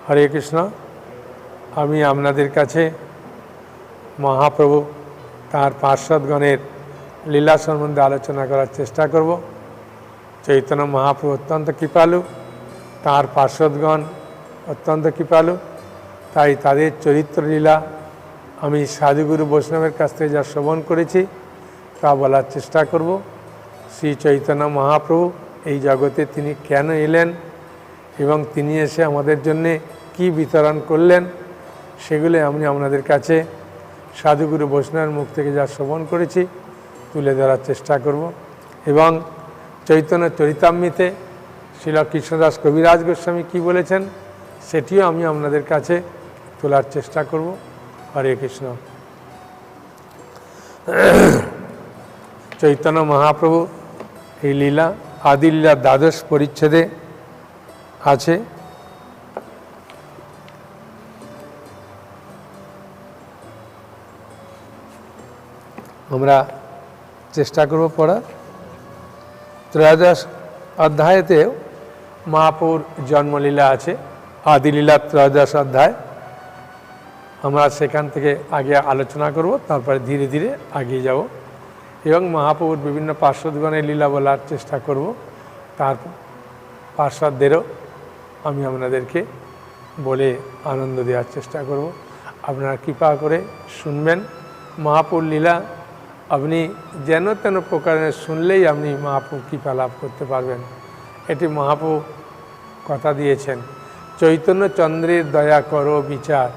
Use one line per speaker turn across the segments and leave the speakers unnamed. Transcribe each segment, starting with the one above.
হরে কৃষ্ণ। আমি আপনাদের কাছে মহাপ্রভু তাঁর পার্ষদগণের লীলা সম্বন্ধে আলোচনা করার চেষ্টা করব। চৈতন্য মহাপ্রভু অত্যন্ত কৃপালু, তাঁর পার্ষদগণ অত্যন্ত কৃপালু, তাই তাদের চরিত্র লীলা আমি সাধুগুরু বৈষ্ণবের কাছ থেকে যা শ্রবণ করেছি তা বলার চেষ্টা করব। শ্রী চৈতন্য মহাপ্রভু এই জগতে তিনি কেন এলেন এবং তিনি এসে আমাদের জন্যে কি বিতরণ করলেন সেগুলো আমি আপনাদের কাছে সাধুগুরু বৈষ্ণবের মুখ থেকে যা শ্রবণ করেছি তুলে ধরার চেষ্টা করব। এবং চৈতন্য চরিতামৃতে শ্রীল কৃষ্ণদাস কবিরাজ গোস্বামী কী বলেছেন সেটিও আমি আপনাদের কাছে তোলার চেষ্টা করব। হরে কৃষ্ণ। চৈতন্য মহাপ্রভু এই লীলা আদি লীলা দ্বাদশ পরিচ্ছেদে আছে। আমরা চেষ্টা করব পড়ার। ত্রয়োদশ অধ্যায়েতে মহাপ্রভুর জন্মলীলা আছে, আদিলীলা ত্রয়োদশ অধ্যায়। আমরা সেখান থেকে আগে আলোচনা করব, তারপরে ধীরে ধীরে এগিয়ে যাব এবং মহাপ্রভুর বিভিন্ন পার্শ্বদগণের লীলা বলার চেষ্টা করব। তার পার্শ্বদেরও আমি আপনাদেরকে বলে আনন্দ দেওয়ার চেষ্টা করব। আপনারা কৃপা করে শুনবেন। মহাপ্রভুর লীলা আপনি যেন তেন প্রকারের শুনলেই আপনি মহাপ্রভু কৃপা লাভ করতে পারবেন। এটি মহাপ্রভু কথা দিয়েছেন, চৈতন্য চন্দ্রের দয়া করো বিচার,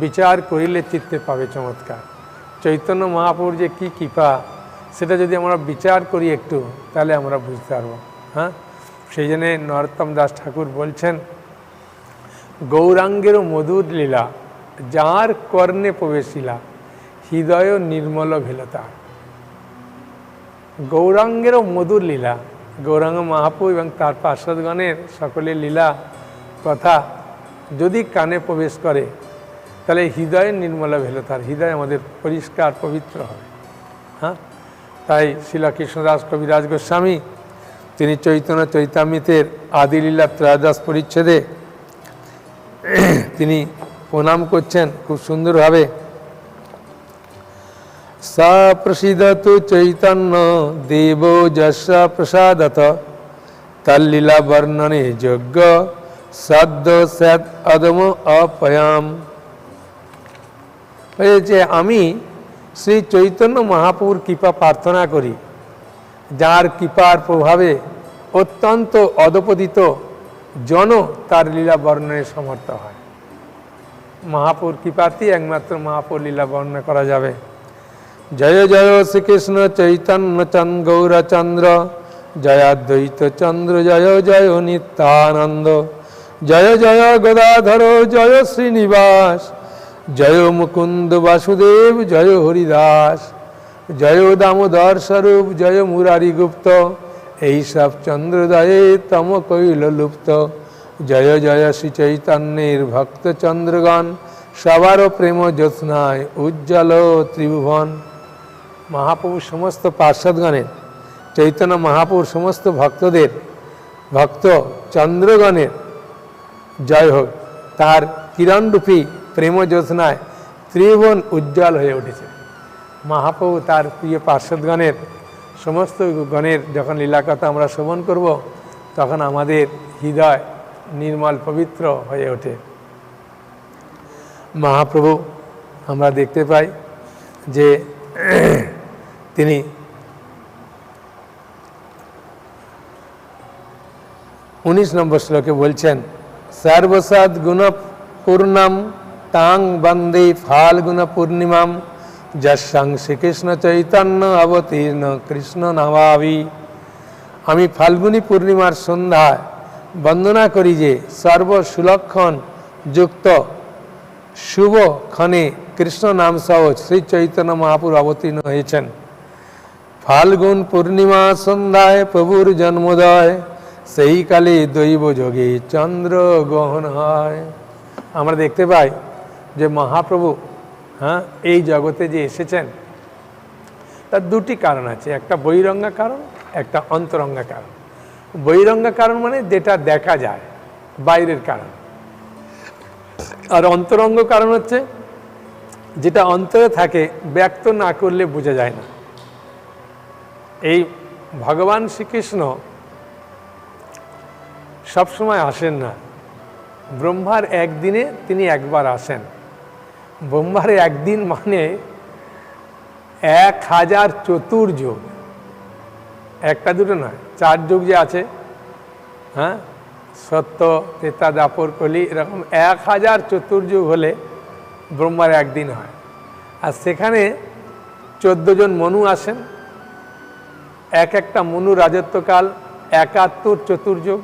বিচার করিলে চিত্তে পাবে চমৎকার। চৈতন্য মহাপ্রভুর যে কী কৃপা সেটা যদি আমরা বিচার করি একটু তাহলে আমরা বুঝতে পারবো। হ্যাঁ, সেই জন্যে নরোত্তম দাস ঠাকুর বলছেন, গৌরাঙ্গেরও মধুর লীলা যার কর্ণে প্রবেশিলা, হৃদয় নির্মল ভেলতা। গৌরাঙ্গেরও মধুর লীলা, গৌরাঙ্গ মহাপ্রভু এবং তার পার্শ্বদগণের সকলের লীলা কথা যদি কানে প্রবেশ করে তাহলে হৃদয়ের নির্মল ভেলতার, হৃদয় আমাদের পরিষ্কার পবিত্র হবে। হ্যাঁ, তাই শ্রীল কৃষ্ণদাস কবিরাজ গোস্বামী তিনি চৈতন্য চরিতামৃতের আদিলীলা ত্রয়োদশ পরিচ্ছেদে তিনি প্রণাম করছেন খুব সুন্দরভাবে। সা প্রসিদতু চৈতন্য দেব যস্য প্রসাদত, তল্লীলা বর্ণনে যোগ্য সদ্য সদ অদম অপয়াম। হয়েছে আমি শ্রী চৈতন্য মহাপ্রভুর কৃপা প্রার্থনা করি, যার কৃপার প্রভাবে অত্যন্ত অধপতিত জন তার লীলা বর্ণনে সমর্থ হয়। মহাপ্রভুর কৃপাতেই একমাত্র মহাপ্রভুর লীলা বর্ণনা করা যাবে। জয় জয় শ্রীকৃষ্ণ চৈতন্য গৌরচন্দ্র, জয়াদ্বৈত চন্দ্র জয় জয় নিত্যানন্দ, জয় জয় গদাধর জয় শ্রীনিবাস, জয় মুকুন্দ বাসুদেব জয় হরিদাস, জয় দামোদর স্বরূপ জয় মুরারি গুপ্ত, এই সব চন্দ্রদয়ে তম কৈল লুপ্ত, জয় জয় শ্রী চৈতন্যের ভক্ত চন্দ্রগণ, সবার প্রেম জ্যোৎস্নায় উজ্জ্বল ত্রিভুবন। মহাপ্রভুর সমস্ত পার্শ্বদগণের, চৈতন্য মহাপ্রভুর সমস্ত ভক্তদের, ভক্ত চন্দ্রগণের জয় হোক। তার কিরণরূপী প্রেম জ্যোৎস্নায় ত্রিভুবন উজ্জ্বল হয়ে উঠেছে। মহাপ্রভু তার প্রিয় পার্শ্বদগণের সমস্ত গণের যখন লীলাকথা আমরা শ্রবণ করব তখন আমাদের হৃদয় নির্মল পবিত্র হয়ে ওঠে। মহাপ্রভু আমরা দেখতে পাই যে তিনি উনিশ নম্বর শ্লোকে বলছেন, সর্বসদ গুণ পূর্ণম তাং বন্দে ফাল্গুণ পূর্ণিমাম, যস্যাং শ্রীকৃষ্ণ চৈতন্য অবতীর্ণ কৃষ্ণ নমামি। আমি ফাল্গুনী পূর্ণিমার সন্ধ্যায় বন্দনা করি যে সর্বসুলক্ষণ যুক্ত শুভ ক্ষণে কৃষ্ণ নাম সহ শ্রী চৈতন্য মহাপ্রভু অবতীর্ণ হয়েছেন। ফাল্গুন পূর্ণিমা সন্ধ্যায় প্রভুর জন্মোদয়, সেই কালে দৈব যোগে চন্দ্র গ্রহণ হয়। আমরা দেখতে পাই যে মহাপ্রভু এই জগতে যে এসেছেন তার দুটি কারণ আছে, একটা বহিরঙ্গা কারণ, একটা অন্তরঙ্গা কারণ। বহিরঙ্গা কারণ মানে যেটা দেখা যায়, বাইরের কারণ। আর অন্তরঙ্গ কারণ হচ্ছে যেটা অন্তরে থাকে, ব্যক্ত না করলে বোঝা যায় না। এই ভগবান শ্রীকৃষ্ণ সবসময় আসেন না, ব্রহ্মার একদিনে তিনি একবার আসেন। ব্রহ্মার একদিন মানে 1000 চতুর্যুগ, একটা দুটো নয়, 4 যুগ যে আছে, হ্যাঁ, সত্য, ত্রেতা, দ্বাপর, কলি, এরকম 1000 চতুর্যুগ হলে ব্রহ্মার একদিন হয়। আর সেখানে 14 জন মনু আসেন, একটা মনু রাজত্বকাল 71 চতুর্যুগ।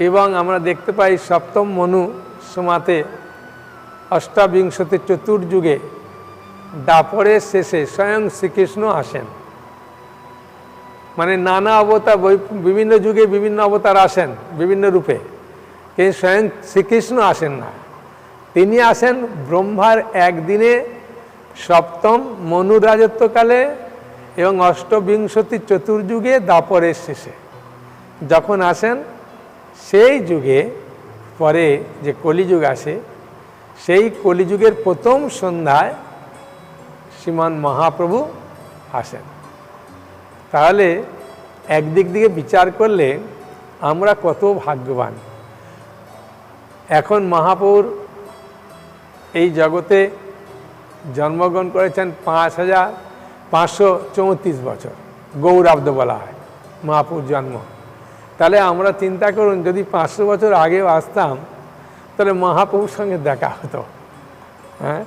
এবং আমরা দেখতে পাই সপ্তম মনু সমাতে অষ্টাবিংশতি চতুর্যুগে দাপরের শেষে স্বয়ং শ্রীকৃষ্ণ আসেন। মানে নানা অবতার, বিভিন্ন যুগে বিভিন্ন অবতার আসেন বিভিন্ন রূপে, কিন্তু স্বয়ং শ্রীকৃষ্ণ আসেন না। তিনি আসেন ব্রহ্মার একদিনে সপ্তম মনু রাজত্বকালে এবং অষ্টবিংশতি চতুর্যুগে দাপরের শেষে। যখন আসেন সেই যুগে পরে যে কলিযুগ আসে, সেই কলিযুগের প্রথম সন্ধ্যায় শ্রীমান মহাপ্রভু আসেন। তাহলে একদিক থেকে বিচার করলে আমরা কত ভাগ্যবান। এখন মহাপ্রভুর এই জগতে জন্মগ্রহণ করেছেন 5534 বছর, গৌরাব্দ বলা হয় মহাপ্রভুর জন্ম। তাহলে আমরা চিন্তা করুন, যদি 500 বছর আগেও আসতাম তাহলে মহাপ্রভুর সঙ্গে দেখা হতো, হ্যাঁ।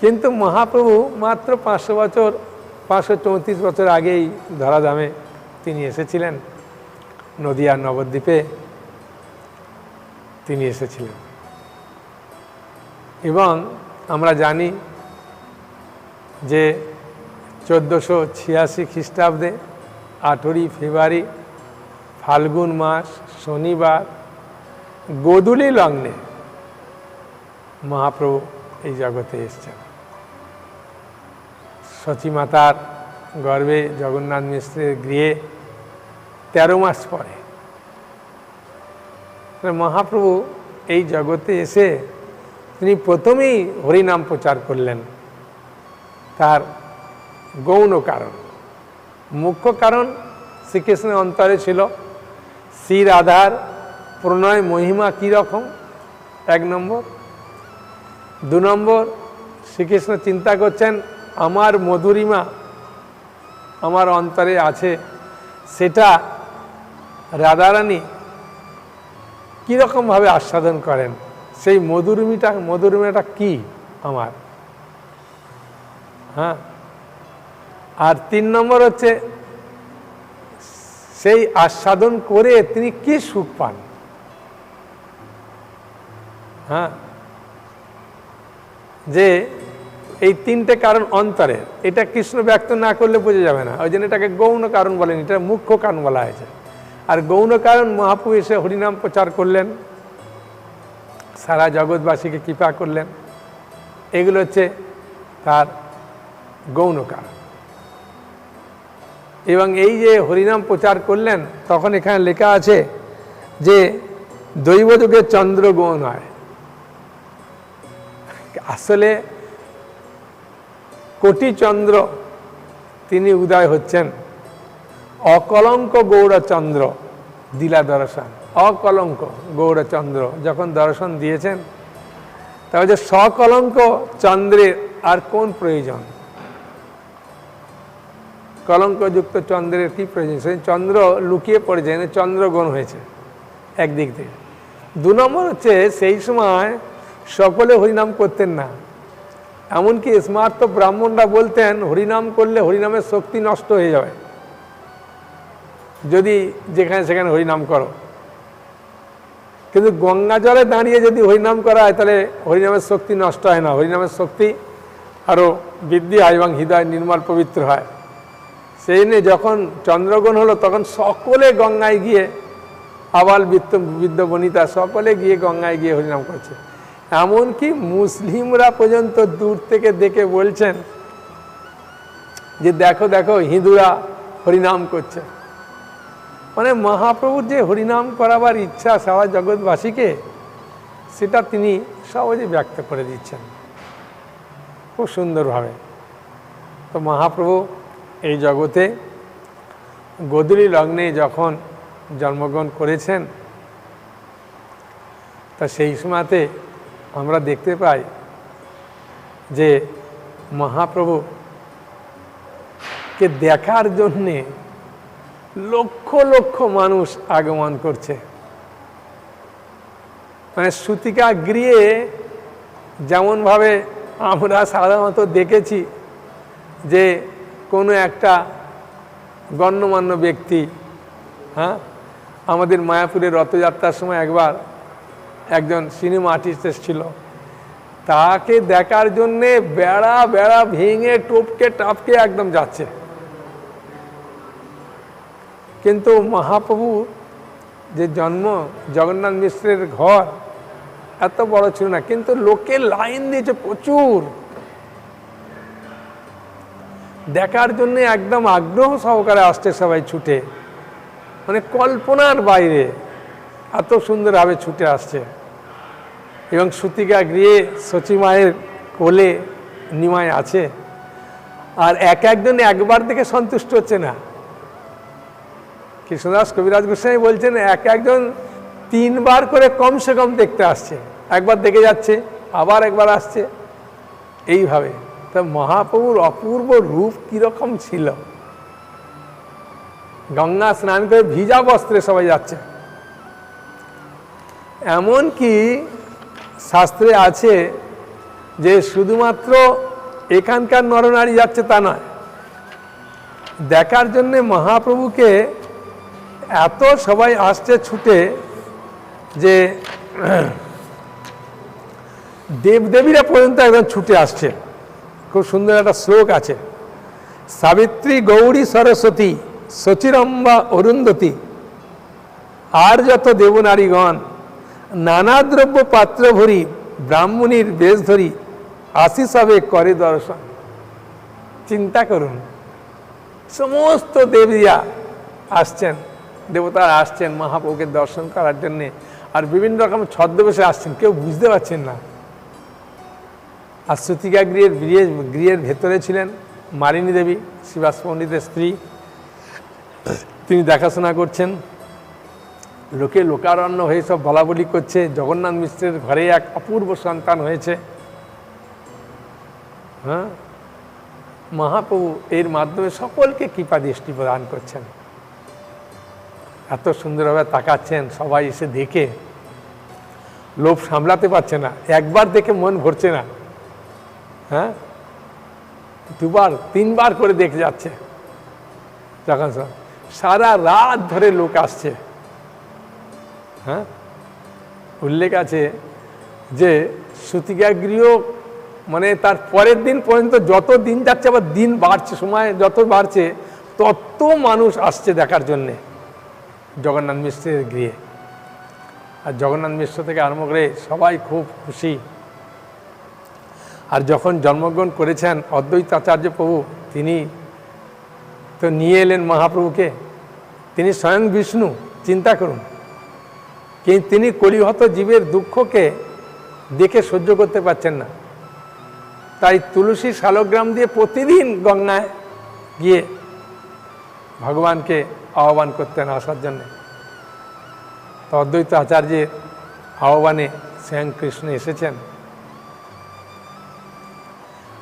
কিন্তু মহাপ্রভু মাত্র 534 বছর আগেই ধরাধামে তিনি এসেছিলেন, নদিয়ার নবদ্বীপে তিনি এসেছিলেন। এবং আমরা জানি যে 1486 খ্রিস্টাব্দে 8ই ফেব্রুয়ারি ফাল্গুন মাস শনিবার গোধূলি লগ্নে মহাপ্রভু এই জগতে এসছেন। সচীমাতার গর্ভে জগন্নাথ মিশ্রের গৃহে 13 মাস পরে মহাপ্রভু এই জগতে এসে তিনি প্রথমেই হরিনাম প্রচার করলেন। তার গৌণ কারণ, মুখ্য কারণ শ্রীকৃষ্ণের অন্তরে ছিল শ্রী রাধার প্রণয় মহিমা কীরকম, 1 নম্বর। 2 নম্বর, শ্রীকৃষ্ণ চিন্তা করছেন আমার মধুরিমা আমার অন্তরে আছে, সেটা রাধারানী কীরকমভাবে আস্বাদন করেন, সেই মধুরিমাটা কি আমার, হ্যাঁ। আর 3 নম্বর হচ্ছে সেই আস্বাদন করে তিনি কি সুখ পান, হ্যাঁ। যে এই 3টে কারণ অন্তরের, এটা কৃষ্ণ ব্যক্ত না করলে বোঝা যাবে না। ওই জন্য এটাকে গৌণ কারণ বলেন, এটা মুখ্য কারণ বলা হয়েছে। আর গৌণ কারণ মহাপ্রভু এসে হরিনাম প্রচার করলেন, সারা জগৎবাসীকে কৃপা করলেন, এগুলো হচ্ছে তার গৌণ কারণ। এবং এই যে হরিনাম প্রচার করলেন, তখন এখানে লেখা আছে যে দৈবযুগে চন্দ্র গৌণ হয়। আসলে কোটি চন্দ্র তিনি উদয় হচ্ছেন, অকলঙ্ক গৌরচন্দ্র দিলা দর্শন। অকলঙ্ক গৌরচন্দ্র যখন দর্শন দিয়েছেন, তাহলে যে সকলঙ্ক চন্দ্রের আর কোন প্রয়োজন, কলঙ্কযুক্ত চন্দ্রের কি প্রয়োজন? সেই চন্দ্র লুকিয়ে পড়েছে, চন্দ্রগ্রহণ হয়েছে একদিক থেকে। 2 নম্বর হচ্ছে সেই সময় সকলে হরিনাম করতেন না, এমনকি স্মার্ত ব্রাহ্মণরা বলতেন হরিনাম করলে হরিনামের শক্তি নষ্ট হয়ে যাবে, যদি যেখানে সেখানে হরিনাম করো। কিন্তু গঙ্গা জলে দাঁড়িয়ে যদি হরিনাম করা হয় তাহলে হরিনামের শক্তি নষ্ট হয় না, হরিনামের শক্তি আরও বৃদ্ধি হয় এবং হৃদয় নির্মল পবিত্র হয়। সেই নিয়ে যখন চন্দ্রগ্রহণ হলো তখন সকলে গঙ্গায় গিয়ে, আবাল বৃদ্ধ বনিতা সকলে গিয়ে গঙ্গায় গিয়ে হরিনাম করছে। এমনকি মুসলিমরা পর্যন্ত দূর থেকে দেখে বলছেন যে দেখো দেখো হিন্দুরা হরিনাম করছে। মানে মহাপ্রভুর যে হরিনাম করাবার ইচ্ছা সারা জগৎবাসীকে, সেটা তিনি সহজে ব্যক্ত করে দিচ্ছেন খুব সুন্দরভাবে। তো মহাপ্রভু এই জগতে গোধূলি লগ্নে যখন জন্মগ্রহণ করেছেন, তা সেই সময়তে আমরা দেখতে পাই যে মহাপ্রভুকে দেখার জন্যে লক্ষ লক্ষ মানুষ আগমন করছে। মানে সুতিকা গৃহে যেমনভাবে আমরা সাধারণত দেখেছি যে কোনো একটা গণ্যমান্য ব্যক্তি, হ্যাঁ, আমাদের মায়াপুরের রথযাত্রার সময় একবার একজন সিনেমা আর্টিস্ট এসেছিল, তাকে দেখার জন্যে বেড়া বেড়া ভেঙে টপকে টাপকে একদম যাচ্ছে। কিন্তু মহাপ্রভু যে জন্ম, জগন্নাথ মিশ্রের ঘর এত বড় ছিল না, কিন্তু লোকে লাইন দিয়েছে প্রচুর দেখার জন্য, একদম আগ্রহ সহকারে আসছে সবাই ছুটে, মানে কল্পনার বাইরে এত সুন্দরভাবে ছুটে আসছে। এবং সুতিকা গৃহে সচী মায়ের কোলে নিমাই আছে, আর একজন একবার দেখে সন্তুষ্ট হচ্ছে না। কৃষ্ণদাস কবিরাজ গোস্বামী বলছেন একজন 3 বার করে কমসে কম দেখতে আসছে, একবার দেখে যাচ্ছে আবার একবার আসছে, এইভাবে। তা মহাপ্রভুর অপূর্ব রূপ কিরকম ছিল, গঙ্গা স্নান করে ভিজা বস্ত্রে সবাই যাচ্ছে। এমন কি শাস্ত্রে আছে যে শুধুমাত্র এখানকার নরনারী যাচ্ছে তা নয়, দেখার জন্যে মহাপ্রভুকে এত সবাই আসছে ছুটে যে দেবদেবীরা পর্যন্ত একদম ছুটে আসছে। খুব সুন্দর একটা শ্লোক আছে, সাবিত্রী গৌরী সরস্বতী শচীরম্বা অরুন্ধতী আর যত দেবনারীগণ নানা দ্রব্য পাত্র ভরি ব্রাহ্মণীর বেশ ধরি আশিস হবে করে দর্শন। চিন্তা করুন, সমস্ত দেবীরা আসছেন, দেবতারা আসছেন মহাপ্রভুকে দর্শন করার জন্যে, আর বিভিন্ন রকম ছদ্মবেশে আসছেন, কেউ বুঝতে পারছেন না। আর সুতিকা গৃহের ভেতরে ছিলেন মালিনী দেবী, শ্রীবাস পণ্ডিতের স্ত্রী, তিনি দেখাশোনা করছেন। লোকে লোকারণ্য হয়ে সব বলাবলি করছে জগন্নাথ মিশ্রের ঘরে এক অপূর্ব সন্তান হয়েছে। হ্যাঁ, মহাপ্রভু এর মাধ্যমে সকলকে কৃপা দৃষ্টি প্রদান করছেন, এত সুন্দরভাবে তাকাচ্ছেন, সবাই এসে দেখে লোভ সামলাতে পারছে না, একবার দেখে মন ভরছে না, হ্যাঁ, 2 বার 3 বার করে দেখে যাচ্ছে। যখন সারা রাত ধরে লোক আসছে, হ্যাঁ, উল্লেখ আছে যে সুতিকা গৃহ মানে তার পরের দিন পর্যন্ত যত দিন যাচ্ছে, আবার দিন বাড়ছে, সময় যত বাড়ছে তত মানুষ আসছে দেখার জন্যে জগন্নাথ মিশ্রের গৃহে। আর জগন্নাথ মিশ্র থেকে আরম্ভ করে সবাই খুব খুশি। আর যখন জন্মগ্রহণ করেছেন অদ্বৈত আচার্য প্রভু, তিনি তো নিয়ে এলেন মহাপ্রভুকে, তিনি স্বয়ং বিষ্ণু, চিন্তা করুন। কিন্তু তিনি কলিহত জীবের দুঃখকে দেখে সহ্য করতে পারছেন না, তাই তুলসী শালগ্রাম দিয়ে প্রতিদিন গঙ্গায় গিয়ে ভগবানকে আহ্বান করতেন আসার জন্যে। তো অদ্বৈত আচার্যের আহ্বানে স্বয়ং কৃষ্ণ এসেছেন।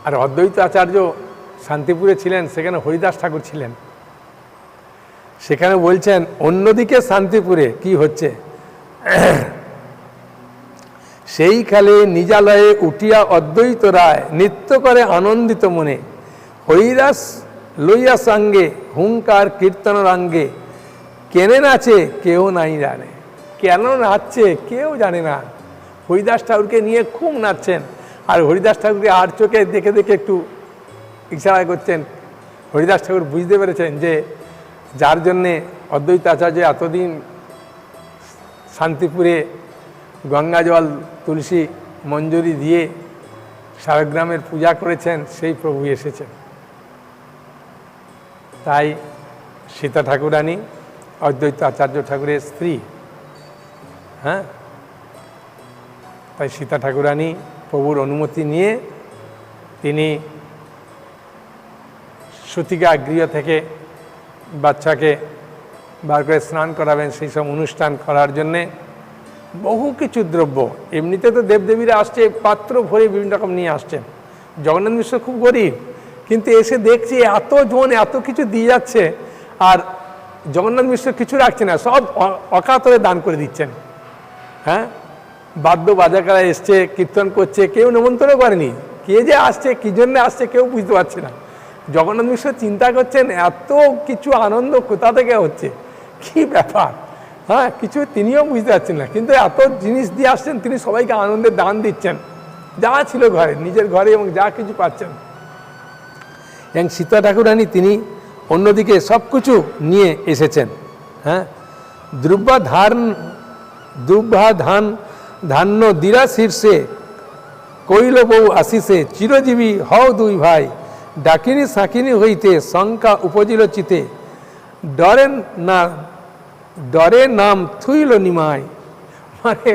আর অদ্বৈত আচার্য শান্তিপুরে ছিলেন, সেখানে হরিদাস ঠাকুর ছিলেন। সেখানে বলছেন অন্যদিকে শান্তিপুরে কি হচ্ছে, সেই কালে নিজালয়ে উঠিয়া অদ্বৈত রায় নৃত্য করে আনন্দিত মনে, হরিদাস লইয়া সঙ্গে হুঙ্কার কীর্তন রাঙ্গে, কেনে নাচে কেউ নাই জানে। কেন নাচছে কেউ জানে না, হরিদাস ঠাকুরকে নিয়ে খুব নাচছেন। আর হরিদাস ঠাকুরকে আর চোখে দেখে দেখে একটু ইশারা করছেন। হরিদাস ঠাকুর বুঝতে পেরেছেন যে যার জন্যে অদ্বৈত আচার্য এতদিন শান্তিপুরে গঙ্গা জল তুলসী মঞ্জুরি দিয়ে শালগ্রামের পূজা করেছেন, সেই প্রভু এসেছেন। তাই সীতা ঠাকুরানী অদ্বৈত আচার্য ঠাকুরের স্ত্রী। হ্যাঁ, তাই সীতা ঠাকুরানী প্রভুর অনুমতি নিয়ে তিনি সুতিকা গৃহ থেকে বাচ্চাকে বার করে স্নান করাবেন। সেই সব অনুষ্ঠান করার জন্যে বহু কিছু দ্রব্য, এমনিতে তো দেবদেবীরা আসছে পাত্র ভরে বিভিন্ন রকম নিয়ে আসছেন। জগন্নাথ মিশ্র খুব গরিব, কিন্তু এসে দেখছি এতজন এত কিছু দিয়ে যাচ্ছে, আর জগন্নাথ মিশ্র কিছু রাখছে না, সব অকাতরে দান করে দিচ্ছেন। হ্যাঁ, বাদ্য বাজাকারা এসছে, কীর্তন করছে, কেউ নিমন্ত্রণ করেনি, কে যে আসছে কী জন্য আসছে কেউ বুঝতে পারছে না। জগন্নাথ মিশ্র চিন্তা করছেন এত কিছু আনন্দ কোথা থেকে হচ্ছে, কি ব্যাপার। হ্যাঁ, কিছু তিনিও বুঝতে পারছেন না, কিন্তু এত জিনিস দিয়ে আসছেন, তিনি সবাইকে আনন্দের দান দিচ্ছেন, যা ছিল ঘরে, নিজের ঘরে এবং যা কিছু পাচ্ছেন। এবং সীতা ঠাকুরানী তিনি অন্যদিকে সব কিছু নিয়ে এসেছেন। হ্যাঁ, দ্রব্যা ধান্য দিরা শীর্ষে কৈল বউ আসিসে, চিরজীবী হও দুই ভাই, ডাকিনী সাকিনী হইতে শঙ্কা উপজিল চিতে, ডরে নাম থুইল নিমায়। মানে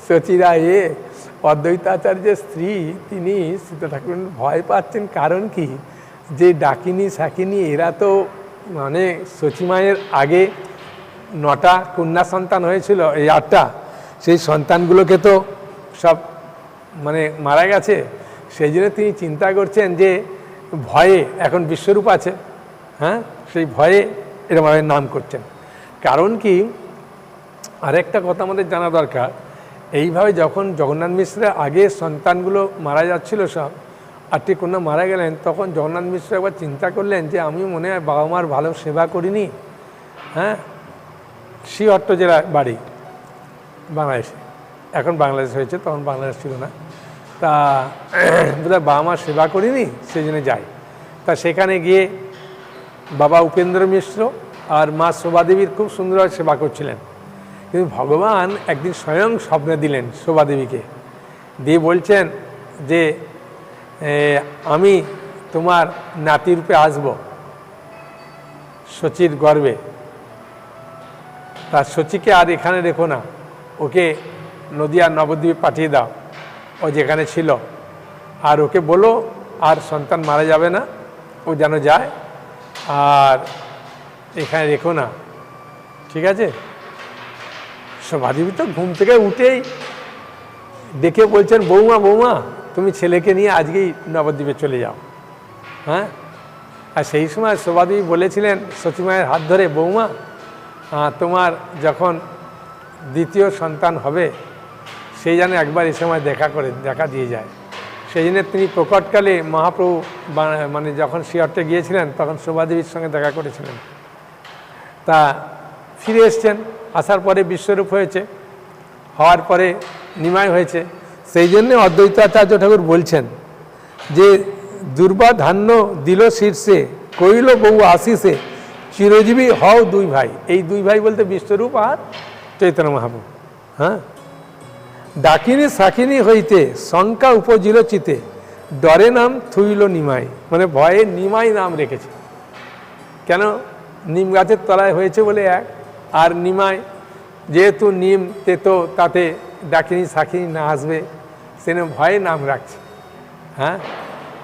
সচিরা অদ্বৈতাচার্যের স্ত্রী তিনি সীতা ঠাকুর ভয় পাচ্ছেন, কারণ কি, যে ডাকিনী সাকিনী এরা তো মানে সচিমায়ের আগে 9টা কন্যা সন্তান হয়েছিল, এই 8টা, সেই সন্তানগুলোকে তো সব মানে মারা গেছে। সেই জন্য তিনি চিন্তা করছেন যে ভয়ে, এখন বিশ্বরূপ আছে, হ্যাঁ, সেই ভয়ে এরকমভাবে নাম করছেন। কারণ কি, আরেকটা কথা আমাদের জানা দরকার, এইভাবে যখন জগন্নাথ মিশ্রের আগে সন্তানগুলো মারা যাচ্ছিল, সব 8টি কন্যা মারা গেলেন, তখন জগন্নাথ মিশ্র একবার চিন্তা করলেন যে আমি মনে হয় বাবা মার ভালো সেবা করিনি। হ্যাঁ, শ্রীহট্ট জেলা বাড়ি, বাংলাদেশে, এখন বাংলাদেশ হয়েছে, তখন বাংলাদেশ ছিল না। তা বোধহয় বাবা মার সেবা করিনি, সেই জন্য যাই। তা সেখানে গিয়ে বাবা উপেন্দ্র মিশ্র আর মা শোভাদেবীর খুব সুন্দরভাবে সেবা করছিলেন। কিন্তু ভগবান একদিন স্বয়ং স্বপ্নে দিলেন শোভাদেবীকে, দিয়ে বলছেন যে আমি তোমার নাতিরূপে আসব শচীর গর্ভে, তার শচীকে আর এখানে রেখো না, ওকে নদিয়ার নবদ্বীপে পাঠিয়ে দাও, ও যেখানে ছিল, আর ওকে বলো আর সন্তান মারা যাবে না, ও যেন যায়, আর এখানে রেখো না, ঠিক আছে। শোভাদেবী তো ঘুম থেকে উঠেই দেখে বলছেন, বৌমা বৌমা তুমি ছেলেকে নিয়ে আজকেই নবদ্বীপে চলে যাও। হ্যাঁ, আর সেই সময় শোভাদেবী বলেছিলেন সচিমায়ের হাত ধরে, বৌমা তোমার যখন দ্বিতীয় সন্তান হবে সেই যেন একবার এই সময় দেখা দিয়ে যায়। সেই জন্য তিনি প্রকটকালে মহাপ্রভু মানে যখন শ্রীহট্টে গিয়েছিলেন তখন শোভাদেবীর সঙ্গে দেখা করেছিলেন। তা ফিরে এসছেন, আসার পরে বিশ্বরূপ হয়েছে, হওয়ার পরে নিমায় হয়েছে। সেই জন্যে অদ্বৈতাচার্য ঠাকুর বলছেন যে দুর্বা ধান্য দিল শীর্ষে, কইল বউ আসিসে, চিরজীবী হও দুই ভাই। এই দুই ভাই বলতে বিশ্বরূপ আর চৈতন্য মহাপ্রভু। হ্যাঁ, ডাকিনী সাকিনী হইতে শঙ্কা উপজিল চিতে, ডরে নাম থুইল নিমাই, মানে ভয়ে নিমাই নাম রেখেছে। কেন, নিম গাছের তলায় হয়েছে বলে এক, আর নিমাই যেহেতু নিম তেতো, তাতে ডাকিনী সাকিনী না আসবে, সেজন্য ভয়ে নাম রাখছে। হ্যাঁ,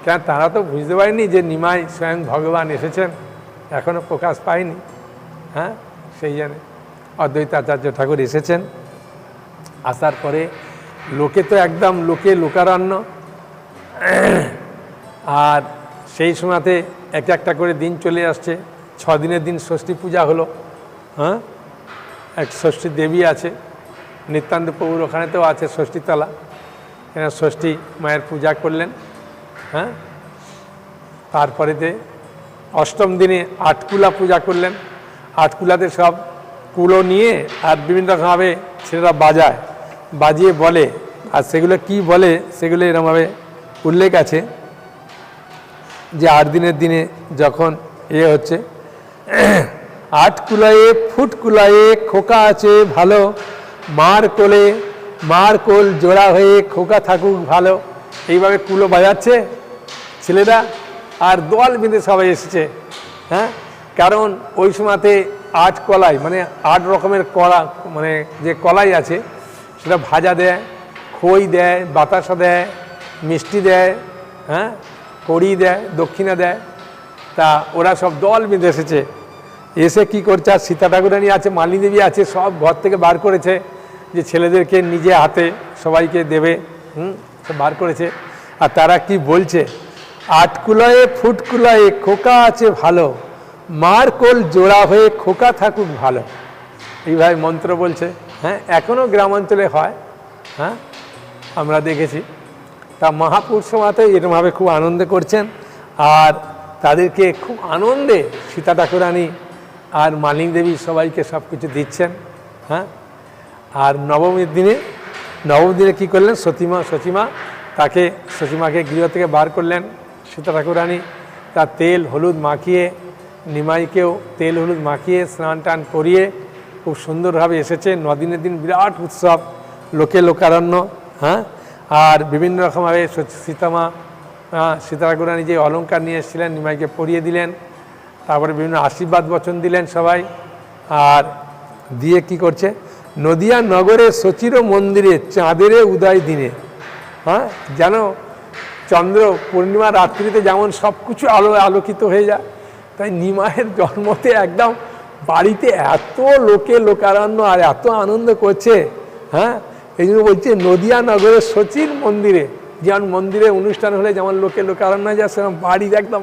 কেন তারা তো বুঝতে পারেনি যে নিমাই স্বয়ং ভগবান এসেছেন, এখনও প্রকাশ পায়নি। হ্যাঁ, সেই জন্য অদ্বৈতাচার্য ঠাকুর এসেছেন। আসার পরে লোকে তো একদম লোকারণ্য, আর সেই সময়তে একটা করে দিন চলে আসছে। 6 দিনের দিন ষষ্ঠী পূজা হলো। হ্যাঁ, এক ষষ্ঠী দেবী আছে, নিত্যান্ত প্রভুর ওখানেতেও আছে ষষ্ঠীতলা, এখানে ষষ্ঠী মায়ের পূজা করলেন। হ্যাঁ, তারপরেতে অষ্টম দিনে আটকুলা পূজা করলেন। আটকুলাতে সব কুলো নিয়ে আর বিভিন্ন রকমভাবে সেটা বাজিয়ে বলে, আর সেগুলো কি বলে সেগুলো এরকমভাবে উল্লেখ আছে যে 8 দিনের দিনে যখন হচ্ছে, 8 কুলায়ে ফুট কুলায়ে খোকা আছে ভালো, মার কোল জোড়া হয়ে খোকা থাকুক ভালো। এইভাবে কুলো বাজাচ্ছে ছেলেরা, আর দল বেঁধে সবাই এসেছে। হ্যাঁ, কারণ ওই সময়তে আট কলাই মানে 8 রকমের কলা মানে যে কলাই আছে সেটা ভাজা দেয়, খই দেয়, বাতাসা দেয়, মিষ্টি দেয়, হ্যাঁ, কড়ি দেয়, দক্ষিণা দেয়। তা ওরা সব দল বেঁধে এসেছে, এসে কি করছে, আর সীতা ঠাকুরানী আছে, মালিনী দেবী আছে, সব ঘর থেকে বার করেছে যে ছেলেদেরকে নিজে হাতে সবাইকে দেবে, সব বার করেছে। আর তারা কি বলছে, আটকুলায়ে ফুটকুলায়ে খোকা আছে ভালো, মার কোল জোড়া হয়ে খোকা থাকুক ভালো, এইভাবে মন্ত্র বলছে। হ্যাঁ, এখনও গ্রামাঞ্চলে হয়, হ্যাঁ, আমরা দেখেছি। তা মহাপুরুষ মাতে এরকমভাবে খুব আনন্দ করছেন, আর তাদেরকে খুব আনন্দে সীতা ঠাকুরানী আর মালিনী দেবী সবাইকে সব কিছু দিচ্ছেন। হ্যাঁ, আর নবমীর দিনে কী করলেন, সতীমাকে গৃহ থেকে বার করলেন সীতা ঠাকুরানী। তার তেল হলুদ মাখিয়ে, নিমাইকেও তেল হলুদ মাখিয়ে স্নান টান করিয়ে খুব সুন্দরভাবে এসেছে। 9 দিনের দিন বিরাট উৎসব, লোকে লোকারণ্য। হ্যাঁ, আর বিভিন্ন রকমভাবে সীতা ঠাকুরানী যে অলঙ্কার নিয়ে এসেছিলেন নিমাইকে পরিয়ে দিলেন, তারপরে বিভিন্ন আশীর্বাদ বচন দিলেন সবাই। আর দিয়ে কি করছে, নদিয়া নগরে সচির মন্দিরে চাঁদের উদয় দিনে, হ্যাঁ, যেন চন্দ্র পূর্ণিমা রাত্রিতে যেমন সব কিছু আলোকিত হয়ে যায়, তাই নিমাইয়ের জন্মতে একদম বাড়িতে এত লোকে লোকারণ্য আর এত আনন্দ করছে। হ্যাঁ, এই জন্য বলছে নদিয়া নগরের সচির মন্দিরে, যেমন মন্দিরে অনুষ্ঠান হলে যেমন লোকে লোকারণ্য হয়ে যায়, সেরকম বাড়িতে একদম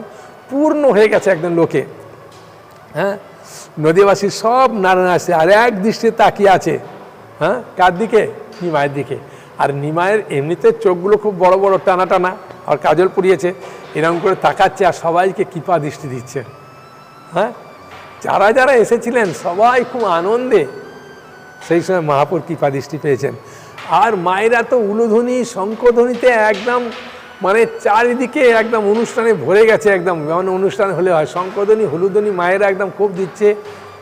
পূর্ণ হয়ে গেছে একদম লোকে। হ্যাঁ, নদীবাসী সব নারায়ণ আসছে আর এক দৃষ্টিতে তাকিয়ে আছে। হ্যাঁ, কার দিকে, নিমাইয়ের দিকে। আর নিমাইয়ের এমনিতে চোখগুলো খুব বড় বড় টানা টানা, আর কাজল পরিয়েছে, এরকম করে তাকাচ্ছে আর সবাইকে কৃপা দৃষ্টি দিচ্ছে। হ্যাঁ, যারা যারা এসেছিলেন সবাই খুব আনন্দে সেই সময় মহাপুর কৃপা দৃষ্টি পেয়েছেন। আর মায়েরা তো উলুধ্বনি শঙ্খধ্বনিতে একদম মানে চারিদিকে একদম অনুষ্ঠানে ভরে গেছে, একদম যেমন অনুষ্ঠান হলে হয়, শঙ্খধ্বনি হুলুধ্বনি মায়েরা একদম খুব দিচ্ছে,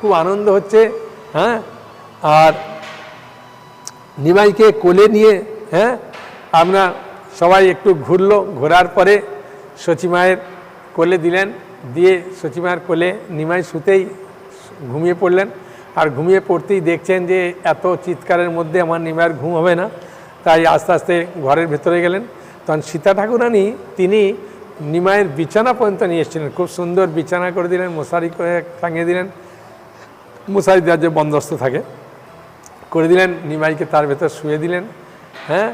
খুব আনন্দ হচ্ছে। হ্যাঁ, আর নিমাইকে কোলে নিয়ে, হ্যাঁ, আমরা সবাই একটু ঘুরলো, ঘোরার পরে সচিমায়ের কোলে দিলেন, দিয়ে সচিমায়ের কোলে নিমাই শুতেই ঘুমিয়ে পড়লেন। আর ঘুমিয়ে পড়তেই দেখছেন যে এত চিৎকারের মধ্যে আমার নিমাইয়ের ঘুম হবে না, তাই আস্তে আস্তে ঘরের ভেতরে গেলেন। তখন সীতা ঠাকুরানী তিনি নিমাইয়ের বিছানা পর্যন্ত নিয়ে এসেছিলেন, খুব সুন্দর বিছানা করে দিলেন, মশারি করে টাঙিয়ে দিলেন, মশারি দেওয়ার যে বন্দোবস্ত থাকে করে দিলেন, নিমাইকে তার ভেতর শুয়ে দিলেন। হ্যাঁ,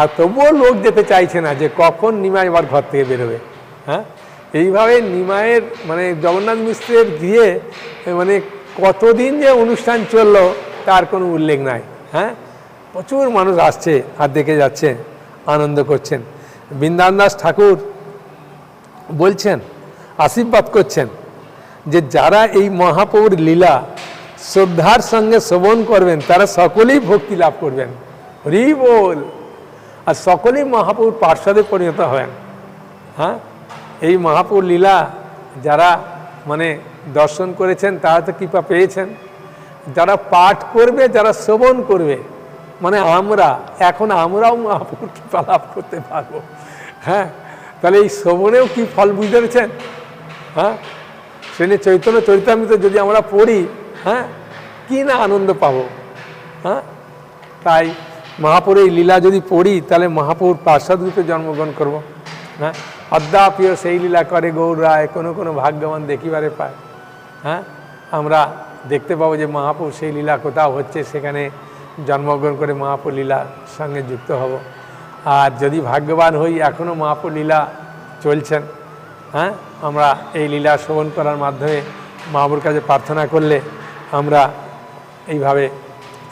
আর তবুও লোক যেতে চাইছে না যে কখন নিমাই আবার ঘর থেকে বেরোবে। হ্যাঁ, এইভাবে নিমাইয়ের মানে জগন্নাথ মিশ্রের গৃহে মানে কতদিন যে অনুষ্ঠান চললো তার কোনো উল্লেখ নাই। হ্যাঁ, প্রচুর মানুষ আসছে আর দেখে যাচ্ছে, আনন্দ করছেন। বৃন্দাবন দাস ঠাকুর বলছেন, আশীর্বাদ করছেন যে যারা এই মহাপ্রভুর লীলা শ্রদ্ধার সঙ্গে শ্রবণ করবেন তারা সকলেই ভক্তি লাভ করবেন। হরি বল। আর সকলেই মহাপ্রভুর পার্শ্বদে পরিণত হবেন। হ্যাঁ, এই মহাপ্রভুর লীলা যারা মানে দর্শন করেছেন তারা তো কৃপা পেয়েছেন, যারা পাঠ করবে, যারা শ্রবণ করবে, মানে আমরাও মহাপ্রভুর কৃপা লাভ করতে পারবো। হ্যাঁ, তাহলে এই শ্রবণেও কি ফল বুঝতে পেরেছেন? হ্যাঁ, শ্রেণী চৈতন্য চরিতামৃত যদি আমরা পড়ি, হ্যাঁ, কি না আনন্দ পাবো। হ্যাঁ, তাই মহাপুর এই লীলা যদি পড়ি তাহলে মহাপুর পার্ষদ রূপে জন্মগ্রহণ করবো। হ্যাঁ, অদ্যাপিও সেই লীলা করে গৌর রায়, কোনো কোনো ভাগ্যবান দেখিবারে পায়। হ্যাঁ, আমরা দেখতে পাবো যে মহাপুর সেই লীলা কোথাও হচ্ছে, সেখানে জন্মগ্রহণ করে মহাপুর লীলার সঙ্গে যুক্ত হব। আর যদি ভাগ্যবান হই এখনও মহাপুর লীলা চলছেন, হ্যাঁ, আমরা এই লীলা শ্রবণ করার মাধ্যমে মহাপুর কাছে প্রার্থনা করলে আমরা এইভাবে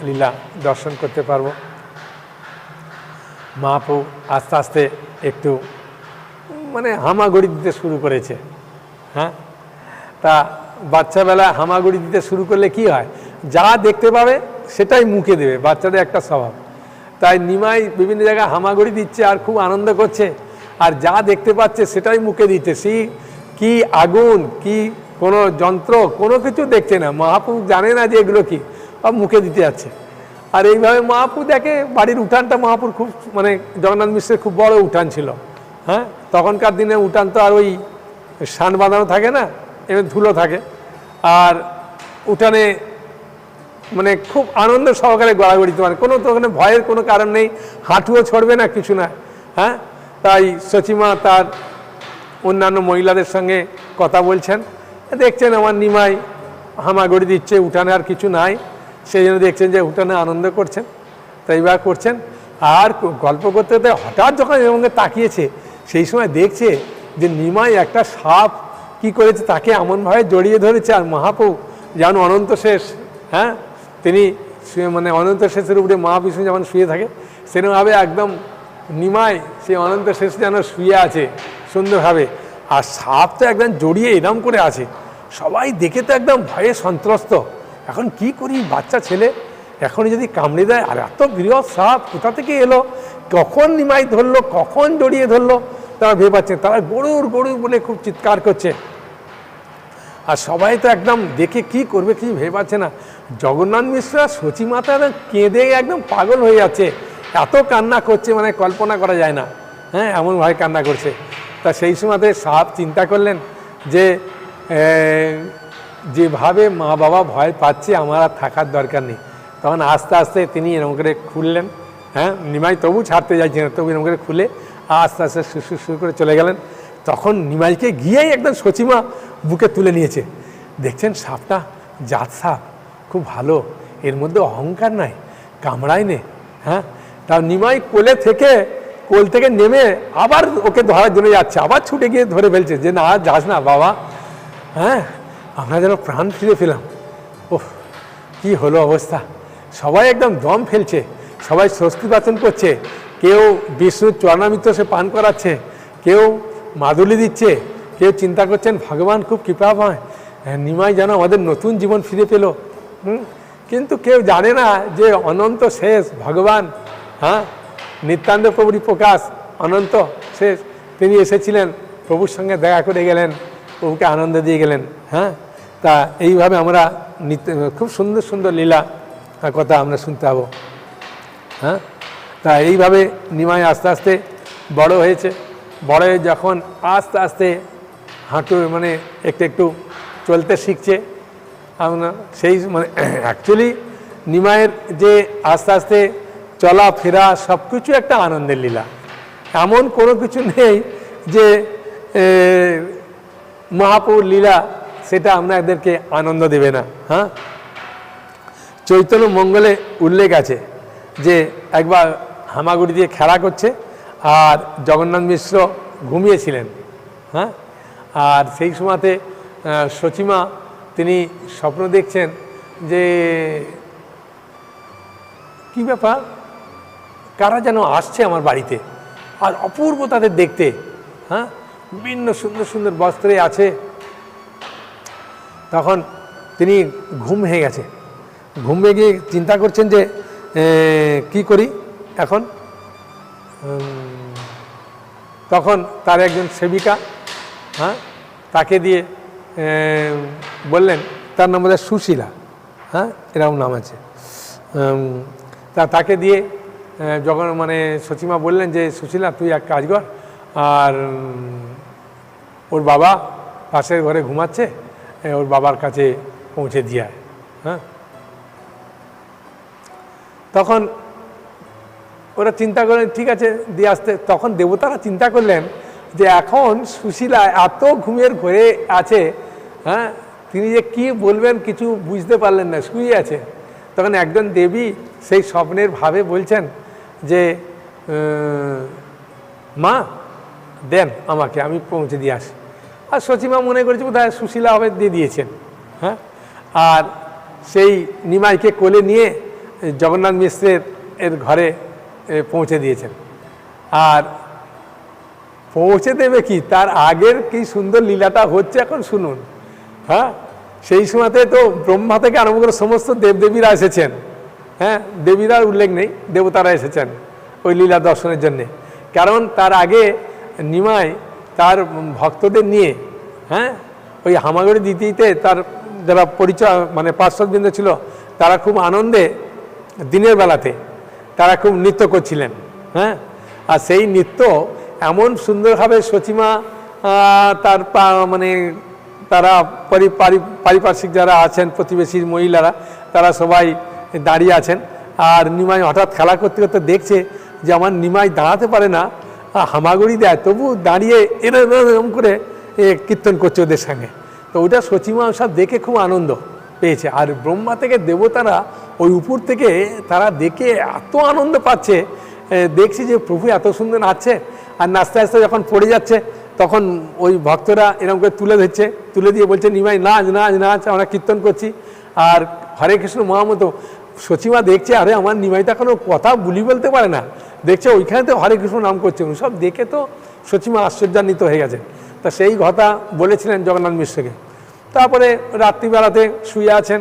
লীলা দর্শন করতে পারব। মহাপ্রভু আস্তে আস্তে একটু মানে হামাগুড়ি দিতে শুরু করেছে। হ্যাঁ, তা বাচ্চাবেলা হামাগুড়ি দিতে শুরু করলে কি হয়, যা দেখতে পাবে সেটাই মুখে দেবে, বাচ্চাদের একটা স্বভাব। তাই নিমাই বিভিন্ন জায়গায় হামাগুড়ি দিচ্ছে আর খুব আনন্দ করছে, আর যা দেখতে পাচ্ছে সেটাই মুখে দিচ্ছে। কি আগুন, কি কোনো যন্ত্র, কোনো কিছু দেখছে না। মহাপ্রভু জানে না যে এগুলো কি, সব মুখে দিতে যাচ্ছে। আর এইভাবে মহাপ্রভু দেখে বাড়ির উঠানটা, মহাপ্রভু খুব মানে জগন্নাথ মিশ্রের খুব বড় উঠান ছিল। হ্যাঁ, তখনকার দিনে উঠান তো আর ওই শান বাঁধানো থাকে না, এবার ধুলো থাকে। আর উঠানে মানে খুব আনন্দ সহকারে গড়াগড়িতে, মানে কোনো তো ওখানে ভয়ের কোনো কারণ নেই, হাঁটুও ছড়বে না, কিছু না। হ্যাঁ, তাই সচিমা তার অন্যান্য মহিলাদের সঙ্গে কথা বলছেন, দেখছেন আমার নিমাই হামাগুড়ি দিচ্ছে, উঠানে আর কিছু নাই, সেই জন্য দেখছেন যে উঠানে আনন্দ করছেন, তাই বা করছেন। আর গল্প করতে করতে হঠাৎ যখন এর মধ্যে তাকিয়েছে, সেই সময় দেখছে যে নিমাই একটা সাপ কি করেছে, তাকে এমনভাবে জড়িয়ে ধরেছে। আর মহাপ্রভু যেমন অনন্ত শেষ, হ্যাঁ, তিনি মানে অনন্ত শেষের উপরে মহাবিষ্ণু যেমন শুয়ে থাকে, সেরকমভাবে একদম নিমাই সেই অনন্ত শেষ যেন শুয়ে আছে সুন্দরভাবে। আর সাপ তো একদম জড়িয়ে এরম করে আছে, সবাই দেখে তো একদম ভয়ে সন্ত্রস্ত। এখন কি করি, বাচ্চা ছেলে এখন যদি কামড়ে দেয়, আর এত বৃহৎ সাপ কোথা থেকে এলো, কখন নিমাই ধরলো, কখন জড়িয়ে ধরলো, তারা ভেবে পাচ্ছে। তারা গরুর গরুর বলে খুব চিৎকার করছে, আর সবাই তো একদম দেখে কি করবে কি ভেবে পাচ্ছে না। জগন্নাথ মিশ্র সচিমাতা কেঁদে একদম পাগল হয়ে যাচ্ছে, এত কান্না করছে মানে কল্পনা করা যায় না। হ্যাঁ, এমনভাবে কান্না করছে। তা সেই সময়তে সাপ চিন্তা করলেন যে যেভাবে মা বাবা ভয় পাচ্ছে, আমার আর থাকার দরকার নেই। তখন আস্তে আস্তে তিনি এরকম করে খুললেন। হ্যাঁ, নিমাই তবু ছাড়তে যাচ্ছে না, তবু এরকম করে খুলে আস্তে আস্তে শুরু করে চলে গেলেন। তখন নিমাইকে গিয়েই একদম সচিমা বুকে তুলে নিয়েছে। দেখছেন সাপটা জাত সাপ, খুব ভালো, এর মধ্যে অহংকার নাই, কামড়ায় নে। হ্যাঁ, তার নিমাই কোল থেকে নেমে আবার ওকে ধরার জন্য যাচ্ছে, আবার ছুটে গিয়ে ধরে ফেলছে যে না যাস না বাবা। হ্যাঁ, আমরা যেন প্রাণ ফিরে পেলাম। ওহ, কি হলো অবস্থা, সবাই একদম দম ফেলছে, সবাই স্বস্তি বাচন করছে, কেউ বিষ্ণুর চরণামৃত সে পান করাচ্ছে, কেউ মাদুলি দিচ্ছে, কেউ চিন্তা করছেন ভগবান খুব কৃপাময়, নিমাই যেন আমাদের নতুন জীবন ফিরে পেল। কিন্তু কেউ জানে না যে অনন্ত শেষ ভগবান, হ্যাঁ, নিত্যানন্দ প্রভুরই প্রকাশ অনন্ত শেষ, তিনি এসেছিলেন, প্রভুর সঙ্গে দেখা করে গেলেন, প্রভুকে আনন্দ দিয়ে গেলেন। হ্যাঁ, তা এইভাবে আমরা খুব সুন্দর সুন্দর লীলা কথা আমরা শুনতে পাবো। হ্যাঁ, তা এইভাবে নিমাই আস্তে আস্তে বড় হয়েছে। বড় হয়ে যখন আস্তে আস্তে হাঁটু মানে একটু একটু চলতে শিখছে, আমরা সেই মানে অ্যাকচুয়ালি নিমাইয়ের যে আস্তে আস্তে চলাফেরা সব কিছু একটা আনন্দের লীলা, এমন কোনো কিছু নেই যে মহাপ্রভুর লীলা সেটা আপনাদেরকে আনন্দ দেবে না। হ্যাঁ, চৈতন্য মঙ্গলে উল্লেখ আছে যে একবার হামাগুড়ি দিয়ে খেলা করছে, আর জগন্নাথ মিশ্র ঘুমিয়েছিলেন। হ্যাঁ, আর সেই সময়তে সচিমা তিনি স্বপ্ন দেখছেন যে কি ব্যাপার, কারা যেন আসছে আমার বাড়িতে, আর অপূর্ব তাদের দেখতে। হ্যাঁ, বিভিন্ন সুন্দর সুন্দর বস্ত্রে আছে। তখন তিনি ঘুম ভেঙে গেছে, ঘুম ভেঙে চিন্তা করছেন যে কি করি এখন। তখন তার একজন সেবিকা, হ্যাঁ, তাকে দিয়ে বললেন, তার নাম বোধহয় সুশীলা, হ্যাঁ এরকম নাম আছে। তাকে দিয়ে যখন মানে সচিমা বললেন যে সুশীলা তুই এক কাজ কর, আর ওর বাবা পাশের ঘরে ঘুমাচ্ছে, ওর বাবার কাছে পৌঁছে দিয়ে আয়। হ্যাঁ, তখন ওরা চিন্তা করলেন ঠিক আছে দিয়ে আসতে। তখন দেবতারা চিন্তা করলেন যে এখন সুশীলা এত ঘুমের ঘরে আছে, হ্যাঁ, তিনি যে কি বলবেন কিছু বুঝতে পারলেন না, শুয়ে আছে। তখন একজন দেবী সেই স্বপ্নের ভাবে বলছেন যে মা দেন আমাকে, আমি পৌঁছে দিয়ে আসি। আর সচিমা মনে করেছে বোধহয় সুশীলা হবে, দিয়ে দিয়েছেন। হ্যাঁ, আর সেই নিমাইকে কোলে নিয়ে জগন্নাথ মিশ্রের ঘরে পৌঁছে দিয়েছেন। আর পৌঁছে দেবে কি, তার আগের কি সুন্দর লীলাটা হচ্ছে এখন শুনুন। হ্যাঁ, সেই সময়তে তো ব্রহ্মা থেকে আরম্ভ করে সমস্ত দেবদেবীরা এসেছেন। হ্যাঁ, দেবীরা উল্লেখ নেই, দেবতারা এসেছেন ওই লীলা দর্শনের জন্যে। কারণ তার আগে নিমাই তার ভক্তদের নিয়ে, হ্যাঁ, ওই হামাগুড়ি দিতে দিতে তার যারা পরিচয় মানে পার্শ্ববৃন্দ ছিল, তারা খুব আনন্দে দিনের বেলাতে তারা খুব নৃত্য করছিলেন। হ্যাঁ, আর সেই নৃত্য এমন সুন্দরভাবে সচিমা তার মানে তারা পারিপার্শ্বিক যারা আছেন, প্রতিবেশীর মহিলারা, তারা সবাই দাঁড়িয়ে আছেন। আর নিমাই হঠাৎ খেলা করতে করতে দেখছে যে আমার নিমাই দাঁড়াতে পারে না, হামাগুড়ি দেয়, তবু দাঁড়িয়ে এরকম করে কীর্তন করছে ওদের সঙ্গে। তো ওটা সচিমা সব দেখে খুব আনন্দ পেয়েছে। আর ব্রহ্মা থেকে দেবতারা ওই উপর থেকে তারা দেখে এত আনন্দ পাচ্ছে, দেখছি যে প্রভু এত সুন্দর নাচছে। আর নাচতে নাচতে যখন পড়ে যাচ্ছে তখন ওই ভক্তরা এরকম করে তুলে ধরছে, তুলে দিয়ে বলছে নিমাই নাচ নাচ নাচ, আমরা কীর্তন করছি। আর হরে কৃষ্ণ মহামতো সচিমা দেখছে, আরে আমার নিমাই তো এখনও কথা বুলি বলতে পারে না, দেখছে ওইখানে তো হরে কৃষ্ণ নাম করছে। সব দেখে তো সচিমা আশ্চর্যান্বিত হয়ে গেছে। তা সেই কথা বলেছিলেন জগন্নাথ মিশ্রকে। তারপরে রাত্রিবেলাতে শুয়ে আছেন,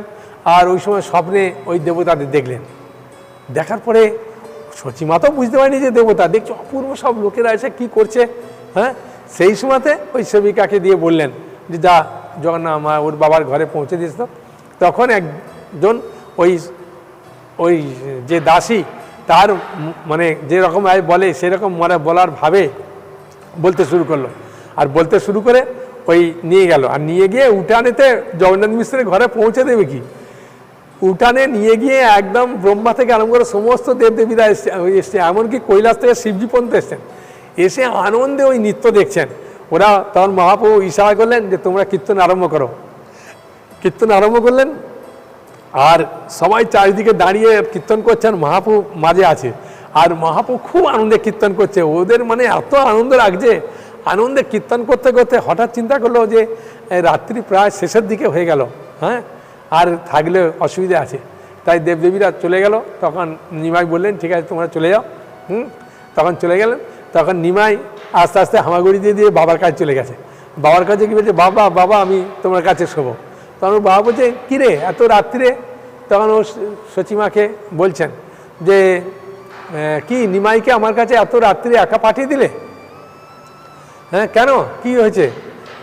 আর ওই সময় স্বপ্নে ওই দেবতাদের দেখলেন। দেখার পরে সচিমা তো বুঝতে পারেনি যে দেবতা, দেখছো অপূর্ব সব লোকেরা এসে কী করছে। হ্যাঁ, সেই সময়তে ওই সেবিকাকে দিয়ে বললেন যে যা জগন্নাথ মা ওর বাবার ঘরে পৌঁছে দিস। তো তখন একজন ওই যে দাসী তার মানে যেরকম বলে সেরকম বলার ভাবে বলতে শুরু করলো। আর বলতে শুরু করে ওই নিয়ে গেল, আর নিয়ে গিয়ে উঠানেতে জগন্নাথ মিশ্রের ঘরে পৌঁছে দেবে কি, উঠানে নিয়ে গিয়ে একদম ব্রহ্মা থেকে আরম্ভ করে সমস্ত দেবদেবীরা এসছে, এমনকি কৈলাস থেকে শিবজি পর্যন্ত এসছেন, এসে আনন্দে ওই নৃত্য দেখছেন। ওরা তখন মহাপ্রভু ইশারা করলেন যে তোমরা কীর্তন আরম্ভ করো। কীর্তন আরম্ভ করলেন, আর সবাই চারিদিকে দাঁড়িয়ে কীর্তন করছেন, মহাপ্রভু মাঝে আছে। আর মহাপ্রভু খুব আনন্দে কীর্তন করছে, ওদের মানে এত আনন্দ লাগছে। আনন্দে কীর্তন করতে করতে হঠাৎ চিন্তা করলো যে রাত্রি প্রায় শেষের দিকে হয়ে গেল, হ্যাঁ, আর থাকলে অসুবিধা আছে। তাই দেবদেবীরা চলে গেল। তখন নিমাই বললেন ঠিক আছে তোমরা চলে যাও। তখন চলে গেলেন। তখন নিমাই আস্তে আস্তে হামাগুড়ি দিয়ে দিয়ে বাবার কাছে চলে গেছে। বাবার কাছে কি বলছে, বাবা বাবা আমি তোমার কাছে শোবো। তখন বাবা বলছে কী রে এত রাত্রিরে? তখন ও সচিমাকে বলছেন যে কি নিমাইকে আমার কাছে এত রাত্রিরে একা পাঠিয়ে দিলে? হ্যাঁ, কেন, কি হয়েছে?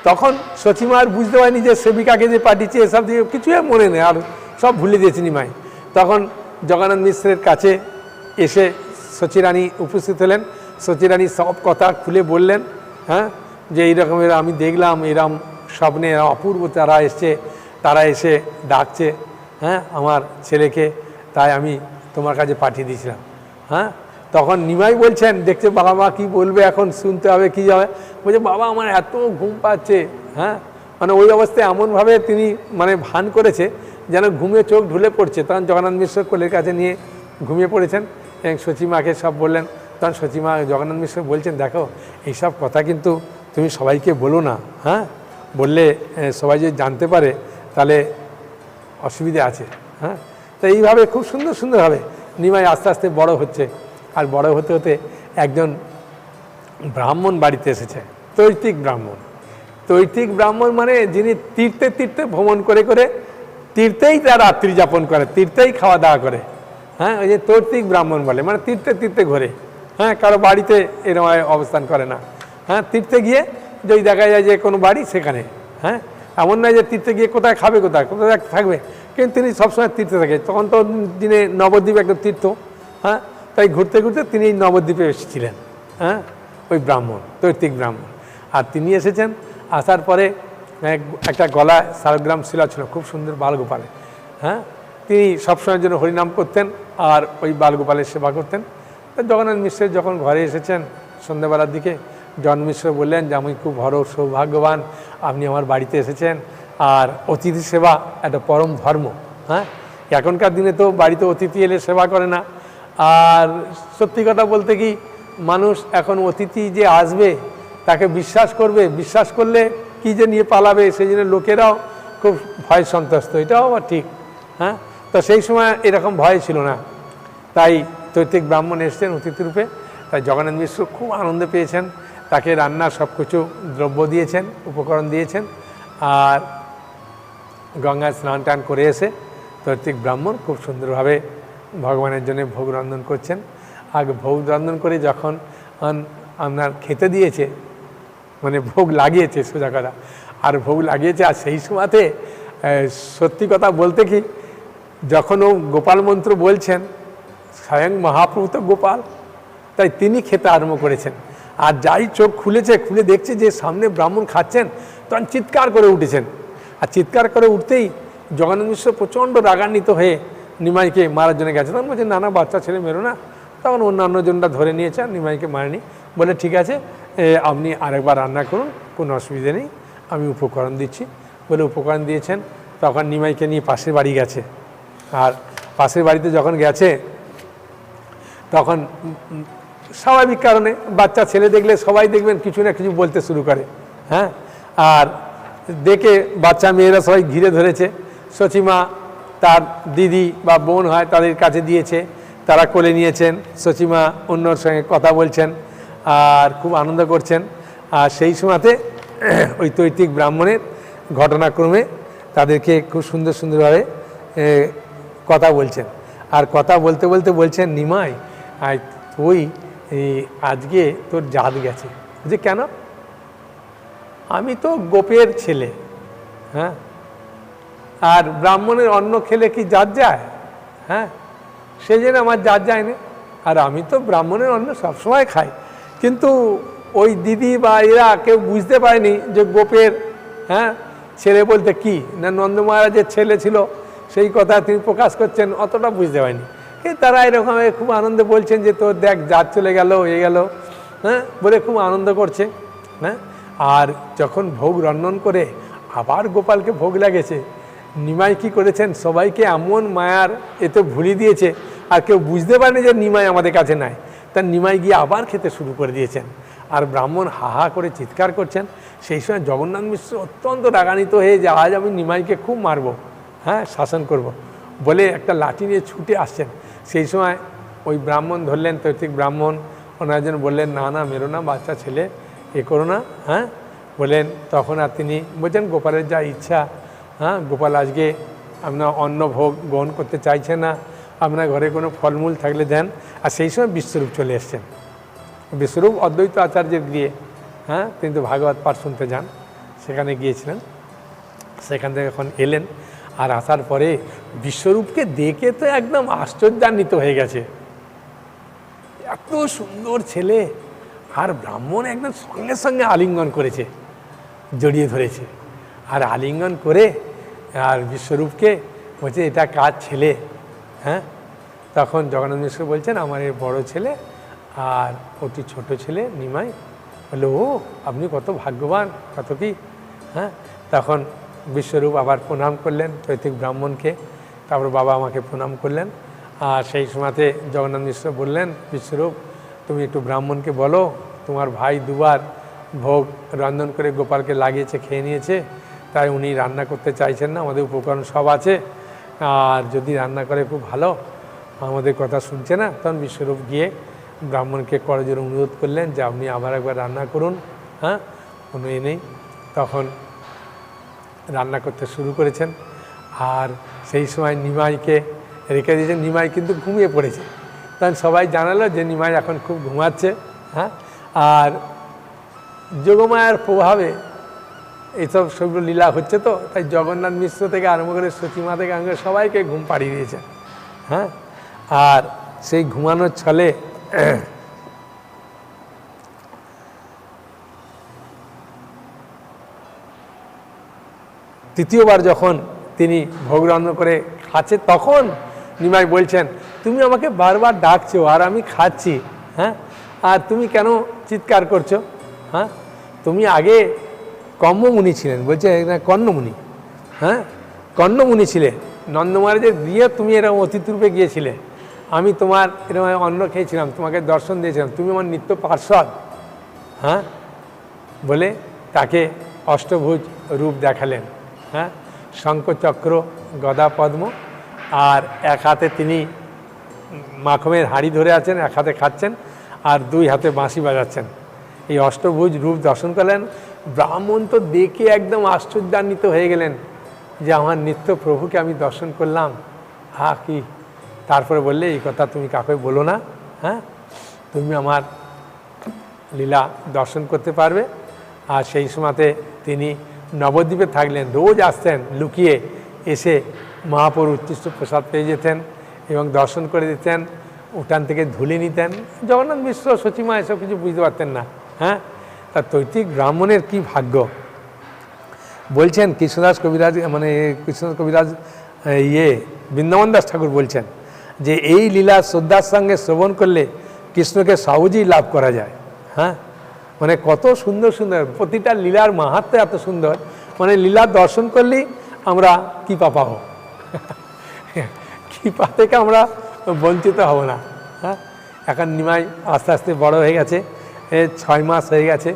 তখন সচিমা আর বুঝতে পারেনি যে সেবিকাকে যে পাঠিয়েছে এসব দিয়ে কিছুই মনে নেই, আর সব ভুলে দিয়েছে নিমাই। তখন জগন্নাথ মিশ্রের কাছে এসে সচিরানী উপস্থিত হলেন। সচিরানী সব কথা খুলে বললেন, হ্যাঁ, যে এইরকমের আমি দেখলাম, এরম স্বপ্নে অপূর্ব তারা এসে ডাকছে, হ্যাঁ, আমার ছেলেকে, তাই আমি তোমার কাছে পাঠিয়ে দিয়েছিলাম। হ্যাঁ, তখন নিমাই বলছেন, দেখছে বাবা মা কী বলবে, এখন শুনতে হবে কী হবে। বলছে বাবা আমার এত ঘুম পাচ্ছে। হ্যাঁ, মানে ওই অবস্থায় এমনভাবে তিনি মানে ভান করেছে যেন ঘুমে চোখ ঢুলে পড়ছে। তখন জগন্নাথ মিশ্র কোলের কাছে নিয়ে ঘুমিয়ে পড়েছেন এবং সচিমাকে সব বললেন। তখন সচিমা জগন্নাথ মিশ্র বলছেন দেখো এইসব কথা কিন্তু তুমি সবাইকে বলো না, হ্যাঁ, বললে সবাই যদি জানতে পারে তাহলে অসুবিধা আছে। হ্যাঁ, তো এইভাবে খুব সুন্দর সুন্দরভাবে নিমাই আস্তে আস্তে বড় হচ্ছে। আর বড় হতে হতে একজন ব্রাহ্মণ বাড়িতে এসেছে, তৈত্তিক ব্রাহ্মণ। তৈত্তিক ব্রাহ্মণ মানে যিনি তীর্থে তীর্থে ভ্রমণ করে করে তীর্থেই তার রাত্রি যাপন করে, তীর্থেই খাওয়া দাওয়া করে। হ্যাঁ, ওই যে তৈত্তিক ব্রাহ্মণ বলে, মানে তীর্থে তীর্থে ঘোরে। হ্যাঁ, কারো বাড়িতে এরকম অবস্থান করে না। হ্যাঁ, তীর্থে গিয়ে যদি দেখা যায় যে কোনো বাড়ি সেখানে, হ্যাঁ, এমন নয় যে তীর্থে গিয়ে কোথায় খাবে, কোথায় কোথায় থাকবে, কিন্তু তিনি সবসময় তীর্থে থাকে। তখন তো দিনে নবদ্বীপ একটা তীর্থ, হ্যাঁ, তাই ঘুরতে ঘুরতে তিনি এই নবদ্বীপে এসেছিলেন। হ্যাঁ, ওই ব্রাহ্মণ, তৈত্তিক ব্রাহ্মণ। আর তিনি এসেছেন, আসার পরে একটা গলায় শালগ্রাম শিলা ছিল, খুব সুন্দর বালগোপালে। হ্যাঁ, তিনি সবসময়ের জন্য হরিনাম করতেন আর ওই বালগোপালের সেবা করতেন। জগন্নাথ মিশ্রের যখন ঘরে এসেছেন সন্ধ্যাবেলার দিকে, জগন্নাথ মিশ্র বললেন যে আমি খুব বড় সৌভাগ্যবান, আপনি আমার বাড়িতে এসেছেন। আর অতিথি সেবা একটা পরম ধর্ম। হ্যাঁ, এখনকার দিনে তো বাড়িতে অতিথি এলে সেবা করে না। আর সত্যি কথা বলতে কি, মানুষ এখন অতিথি যে আসবে তাকে বিশ্বাস করবে, বিশ্বাস করলে কি যে নিয়ে পালাবে, সেই জন্য লোকেরাও খুব ভয় সন্ত্রস্ত। এটাও আবার ঠিক। হ্যাঁ, তো সেই সময় এরকম ভয় ছিল না। তাই তৈত্তিক ব্রাহ্মণ এসেছেন অতিথি রূপে। তাই জগন্নাথ মিশ্র খুব আনন্দ পেয়েছেন, তাকে রান্নার সব কিছু দ্রব্য দিয়েছেন, উপকরণ দিয়েছেন। আর গঙ্গায় স্নান টান করে এসে তৈত্তিক ব্রাহ্মণ খুব সুন্দরভাবে ভগবানের জন্য ভোগ রন্ধন করছেন। আর ভোগ রন্ধন করে যখন আপনার খেতে দিয়েছে, মানে ভোগ লাগিয়েছে সোজা কথা, আর ভোগ লাগিয়েছে। আর সেই সময়তে সত্যি কথা বলতে কি, যখন ও গোপাল মন্ত্র বলছেন, স্বয়ং মহাপ্রভু তো গোপাল, তাই তিনি খেতে আরম্ভ করেছেন। আর যাই চোখ খুলেছে, খুলে দেখছে যে সামনে ব্রাহ্মণ খাচ্ছেন, তখন চিৎকার করে উঠেছেন আর চিৎকার করে উঠতেই জগন্নাথ মিশ্র প্রচণ্ড রাগান্বিত হয়ে নিমাইকে মারার জন্য গেছে। তখন বলছে না না, বাচ্চা ছেলে মেরো না। তখন অন্যান্য জনটা ধরে নিয়েছে আর নিমাইকে মারেনি। বলে ঠিক আছে, আপনি আরেকবার রান্না করুন, কোনো অসুবিধা নেই, আমি উপকরণ দিচ্ছি। বলে উপকরণ দিয়েছেন। তখন নিমাইকে নিয়ে পাশের বাড়ি গেছে। আর পাশের বাড়িতে যখন গেছে তখন স্বাভাবিক কারণে বাচ্চা ছেলে দেখলে সবাই দেখবেন কিছু না কিছু বলতে শুরু করে। হ্যাঁ, আর দেখে বাচ্চা মেয়েরা সবাই ঘিরে ধরেছে। সচিমা তার দিদি বা বোন হয় তাদের কাছে দিয়েছে, তারা কোলে নিয়েছেন। সচিমা অন্যর সঙ্গে কথা বলছেন আর খুব আনন্দ করছেন। আর সেই সময়তে ওই তৈত্তিক ব্রাহ্মণের ঘটনাক্রমে তাদেরকে খুব সুন্দর সুন্দরভাবে কথা বলছেন। আর কথা বলতে বলতে বলছেন, নিমাই তুই আজকে তোর জাত গেছে। যে কেন? আমি তো গোপের ছেলে, হ্যাঁ, আর ব্রাহ্মণের অন্ন খেলে কি জাত যায়? হ্যাঁ, সেই জন্য আমার জাত যায় না। আর আমি তো ব্রাহ্মণের অন্ন সবসময় খাই। কিন্তু ওই দিদি বা এরা কেউ বুঝতে পারেনি যে গোপের হ্যাঁ ছেলে বলতে কি না নন্দ মহারাজের ছেলে ছিল, সেই কথা তিনি প্রকাশ করছেন, অতটা বুঝতে পারেনি। কিন্তু তারা এরকম খুব আনন্দে বলছেন যে তোর দেখ জাত চলে গেল, হয়ে গেল, হ্যাঁ, বলে খুব আনন্দ করছে। হ্যাঁ, আর যখন ভোগ রন্ধন করে আবার গোপালকে ভোগ লাগেছে, নিমাই কী করেছেন, সবাইকে এমন মায়ার এতে ভুলিয়ে দিয়েছে আর কেউ বুঝতে পারেনি যে নিমাই আমাদের কাছে নাই। তার নিমাই গিয়ে আবার খেতে শুরু করে দিয়েছেন। আর ব্রাহ্মণ হাহা করে চিৎকার করছেন। সেই সময় জগন্নাথ মিশ্র অত্যন্ত রাগান্বিত হয়ে যে আজ আমি নিমাইকে খুব মারব, হ্যাঁ, শাসন করব বলে একটা লাঠি নিয়ে ছুটে আসছেন। সেই সময় ওই ব্রাহ্মণ ধরলেন, তৈত্তিক ব্রাহ্মণ, ওনার জন্য বললেন না না মেরো না, বাচ্চা ছেলে, এ করো না। হ্যাঁ বলেন, তখন আর তিনি বলছেন গোপালের যা ইচ্ছা, হ্যাঁ, গোপাল আজকে আপনার অন্ন ভোগ গ্রহণ করতে চাইছে না, আপনার ঘরে কোনো ফলমূল থাকলে দেন। আর সেই সময় বিশ্বরূপ চলে এসছেন। বিশ্বরূপ অদ্বৈত আচার্যের গিয়ে, হ্যাঁ, তিনি তো ভাগবত পাঠ শুনতে যান, সেখানে গিয়েছিলেন। সেখান থেকে এখন এলেন। আর আসার পরে বিশ্বরূপকে দেখে তো একদম আশ্চর্যান্বিত হয়ে গেছে। এত সুন্দর ছেলে, আর ব্রাহ্মণ একদম সঙ্গে সঙ্গে আলিঙ্গন করেছে, জড়িয়ে ধরেছে। আর আলিঙ্গন করে আর বিশ্বরূপকে বলছে এটা কার ছেলে? হ্যাঁ, তখন জগন্নাথ মিশ্র বলছেন আমার এই বড় ছেলে আর অতি ছোট ছেলে নিমাই। বললো ও আপনি কত ভাগ্যবান, কত কি। হ্যাঁ, তখন বিশ্বরূপ আবার প্রণাম করলেন তৈত্তিক ব্রাহ্মণকে। তারপর বাবা আমাকে প্রণাম করলেন। আর সেই সময়তে জগন্নাথ মিশ্র বললেন, বিশ্বরূপ তুমি একটু ব্রাহ্মণকে বলো তোমার ভাই দুবার ভোগ রন্ধন করে গোপালকে লাগিয়েছে, খেয়ে নিয়েছে, তাই উনি রান্না করতে চাইছেন না, আমাদের উপকরণ সব আছে, আর যদি রান্না করে খুব ভালো, আমাদের কথা শুনছে না। তখন বিশ্বরূপ গিয়ে ব্রাহ্মণকে করজোড়ে অনুরোধ করলেন যে আপনি আবার একবার রান্না করুন। হ্যাঁ, কোনো এ নেই। তখন রান্না করতে শুরু করেছেন। আর সেই সময় নিমাইকে রেখে দিয়েছেন। নিমাই কিন্তু ঘুমিয়ে পড়েছে। তখন সবাই জানালো যে নিমাই এখন খুব ঘুমাচ্ছে। হ্যাঁ, আর যোগমায়ার প্রভাবে এইসব সবগুলো লীলা হচ্ছে, তো তাই জগন্নাথ মিশ্র থেকে আরম্ভ করে সচিমা থেকে আরম্ভ করে সবাইকে ঘুম পাড়িয়ে দিয়েছেন। হ্যাঁ, আর সেই ঘুমানোর ছলে তৃতীয়বার যখন তিনি ভোগ রান্না করে খাচ্ছে, তখন নিমাই বলছেন তুমি আমাকে বারবার ডাকছো আর আমি খাচ্ছি, হ্যাঁ, আর তুমি কেন চিৎকার করছো? হ্যাঁ, তুমি আগে কম্মমুনি ছিলেন, বলছে না কর্ণমুনি। হ্যাঁ, কর্ণমুনি ছিলে, নন্দ মহারাজের গিয়ে তুমি এরকম অতিথিরূপে গিয়েছিলে, আমি তোমার এরকম অন্ন খেয়েছিলাম, তোমাকে দর্শন দিয়েছিলাম, তুমি আমার নিত্য পার্ষদ। হ্যাঁ, বলে তাকে অষ্টভুজ রূপ দেখালেন। হ্যাঁ, শঙ্খচক্র গদা পদ্ম, আর এক হাতে তিনি মাখনের হাঁড়ি ধরে আছেন, এক হাতে খাচ্ছেন আর দুই হাতে বাঁশি বাজাচ্ছেন। এই অষ্টভুজ রূপ দর্শন করলেন। ব্রাহ্মণ তো দেখে একদম আশ্চর্যান্বিত হয়ে গেলেন যে আমার নিত্য প্রভুকে আমি দর্শন করলাম। হ্যাঁ, কি তারপরে বললে এই কথা তুমি কাকে বলো না। হ্যাঁ, তুমি আমার লীলা দর্শন করতে পারবে। আর সেই সময়তে তিনি নবদ্বীপে থাকলেন, রোজ আসতেন লুকিয়ে, এসে মহাপ্রভুর উচ্ছিষ্ট প্রসাদ পেয়ে যেতেন এবং দর্শন করে দিতেন, উঠান থেকে ধুলে নিতেন। জগন্নাথ মিশ্র সচিমা এসব কিছু বুঝতে পারতেন না। হ্যাঁ, তার তৈত্তিক ব্রাহ্মণের কি ভাগ্য। বলছেন কৃষ্ণদাস কবিরাজ, মানে কৃষ্ণদাস কবিরাজ বৃন্দাবন দাস ঠাকুর বলছেন যে এই লীলা শ্রদ্ধার সঙ্গে শ্রবণ করলে কৃষ্ণকে সহজেই লাভ করা যায়। হ্যাঁ, মানে কত সুন্দর সুন্দর প্রতিটা লীলার মাহাত্ম্য এত সুন্দর, মানে লীলার দর্শন করলেই আমরা কৃপা পাবো, কৃপা থেকে আমরা বঞ্চিত হব না। হ্যাঁ, এখন নিমাই আস্তে আস্তে বড় হয়ে গেছে, 6 মাস হয়ে গেছে,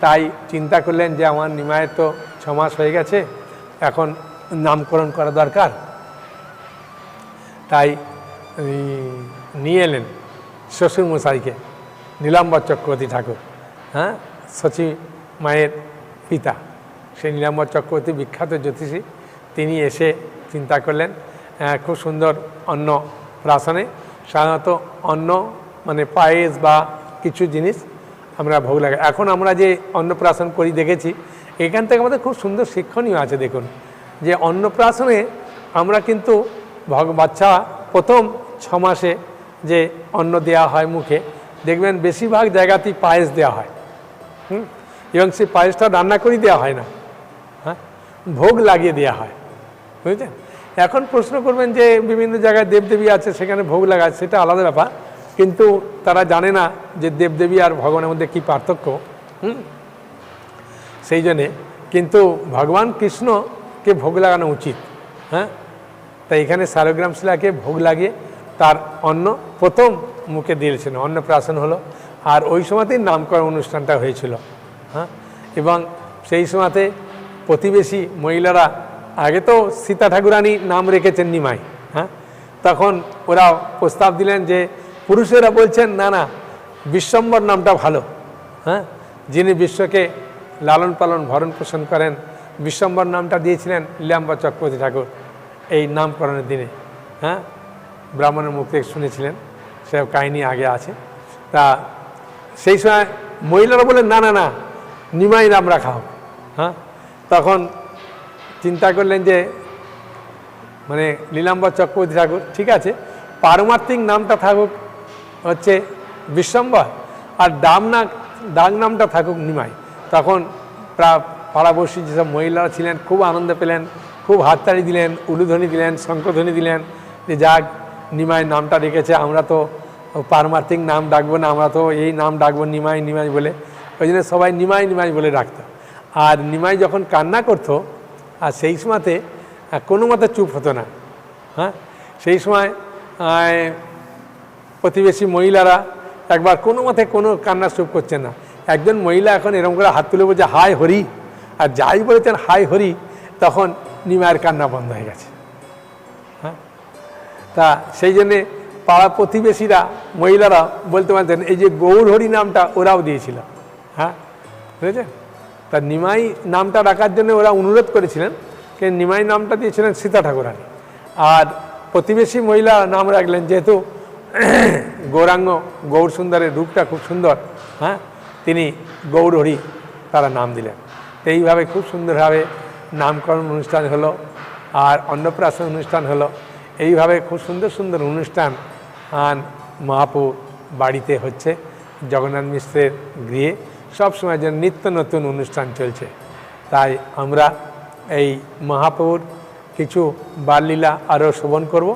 তাই চিন্তা করলেন যে আমার নিমাইয়ের তো 6 মাস হয়ে গেছে, এখন নামকরণ করা দরকার। তাই নিয়ে এলেন শ্বশুরমশাইকে, নীলাম্বর চক্রবর্তী ঠাকুর, হ্যাঁ, শচী মায়ের পিতা, সেই নীলাম্বর চক্রবর্তী বিখ্যাত জ্যোতিষী, তিনি এসে চিন্তা করলেন খুব সুন্দর অন্ন প্রাশনে, সাধারণত অন্ন মানে পায়েস বা কিছু জিনিস আমরা ভোগ লাগাই। এখন আমরা যে অন্নপ্রাশন করি দেখেছি, এখান থেকে আমাদের খুব সুন্দর শিক্ষণীয় আছে। দেখুন যে অন্নপ্রাশনে আমরা কিন্তু বাচ্চা প্রথম 6 মাসে যে অন্ন দেওয়া হয় মুখে, দেখবেন বেশিরভাগ জায়গাতেই পায়েস দেওয়া হয়, এবং সেই পায়েসটা রান্না করে দেওয়া হয় না, হ্যাঁ, ভোগ লাগিয়ে দেওয়া হয়, বুঝলেন। এখন প্রশ্ন করবেন যে বিভিন্ন জায়গায় দেবদেবী আছে, সেখানে ভোগ লাগায়, সেটা আলাদা ব্যাপার, কিন্তু তারা জানে না যে দেবদেবী আর ভগবানের মধ্যে কী পার্থক্য। সেই জন্যে কিন্তু ভগবান কৃষ্ণকে ভোগ লাগানো উচিত। হ্যাঁ, তাই এখানে শালগ্রাম শিলাকে ভোগ লাগিয়ে তার অন্ন প্রথম মুখে দিয়েছেন, অন্নপ্রাশন হলো, আর ওই সময়তেই নামকরণ অনুষ্ঠানটা হয়েছিল। হ্যাঁ, এবং সেই সময়তে প্রতিবেশী মহিলারা, আগে তো সীতা ঠাকুরানী নাম রেখেছেন নিমাই, হ্যাঁ, তখন ওরা প্রস্তাব দিলেন যে পুরুষেরা বলছেন না না, বিশ্বম্বর নামটা ভালো, হ্যাঁ, যিনি বিশ্বকে লালন পালন ভরণ পোষণ করেন, বিশ্বম্বর নামটা দিয়েছিলেন নীলাম্বর চক্রবর্তী ঠাকুর এই নামকরণের দিনে। হ্যাঁ, ব্রাহ্মণের মুখ থেকে শুনেছিলেন, সেসব কাহিনী আগে আছে। তা সেই সময় মহিলারা বলেন না না না, নিমাই নাম রাখা হোক। হ্যাঁ, তখন চিন্তা করলেন যে মানে নীলাম্বর চক্রবর্তী ঠাকুর, ঠিক আছে, পারমার্থিক নামটা থাকুক হচ্ছে বিশ্বম্বর, আর ডাক নামটা থাকুক নিমাই। তখন পাড়াবর্ষী যেসব মহিলারা ছিলেন খুব আনন্দ পেলেন, খুব হাততালি দিলেন, উলুধ্বনি দিলেন, শঙ্খধ্বনি দিলেন, যে যাক নিমাই নামটা রেখেছে, আমরা তো পারমার্থিক নাম ডাকবো না, আমরা তো এই নাম ডাকবো নিমাই নিমাই বলে। ওই জন্য সবাই নিমাই নিমাই বলে রাখতো। আর নিমাই যখন কান্না করতো, আর সেই সময়তে কোনো মতে চুপ হতো না। হ্যাঁ, সেই সময় প্রতিবেশী মহিলারা একবার কোনো মতে কোনো কান্না চুপ করছেন না, একজন মহিলা এখন এরকম করে হাত তুলে বলছে হায় হরি, আর যাই বলেছেন হায় হরি, তখন নিমায়ের কান্না বন্ধ হয়ে গেছে। হ্যাঁ, তা সেই জন্যে পাড়া প্রতিবেশীরা মহিলারা বলতে পারতেন, এই যে গৌর হরি নামটা ওরাও দিয়েছিল। হ্যাঁ, বুঝেছেন। তা নিমাই নামটা রাখার জন্য ওরা অনুরোধ করেছিলেন, কিন্তু নিমাই নামটা দিয়েছিলেন সীতা ঠাকুরানী, আর প্রতিবেশী মহিলা নাম রাখলেন, যেহেতু গৌরাঙ্গ গৌর সুন্দরের রূপটা খুব সুন্দর, হ্যাঁ, তিনি গৌর হরি তারা নাম দিলেন। এইভাবে খুব সুন্দরভাবে নামকরণ অনুষ্ঠান হলো, আর অন্নপ্রাশন অনুষ্ঠান হলো। এইভাবে খুব সুন্দর সুন্দর অনুষ্ঠান মহাপুর বাড়িতে হচ্ছে, জগন্নাথ মিশ্রের গৃহে সবসময় যেন নিত্য নতুন অনুষ্ঠান চলছে। তাই আমরা এই মহাপুর কিছু বাললীলা আরও শ্রবণ করব।